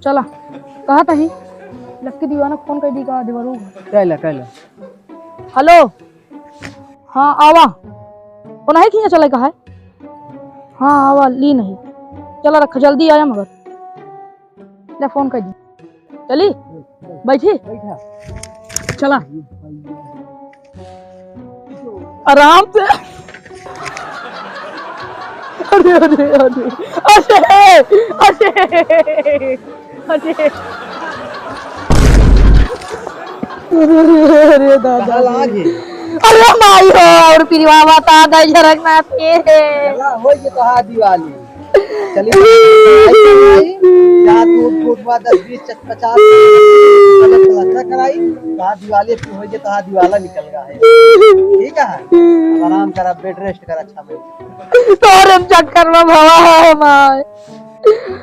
चला कहा था ही लक्की दीवाना फोन कर दी का देवरू कैला हेलो हाँ आवा वो नहीं खींचा चले कहा है हाँ आवा ली नहीं चला रखा जल्दी आया मगर ले फोन कर दी चली बैठी चला आराम से अरे अरे अरे अरे अरे अरे दादा अरे माई हो और पिरवा बता दे झरकना थे हो ये तो हाथ दिवाली चलिए यहाँ टूट फूट हुआ 10 20 50 गलत कराई कहा दिवाली हो ये तो हाथ दिवाला निकल रहा है ठीक है अब आराम कर बेड रेस्ट कर अच्छा में तोरे चक्कर में भवा है माई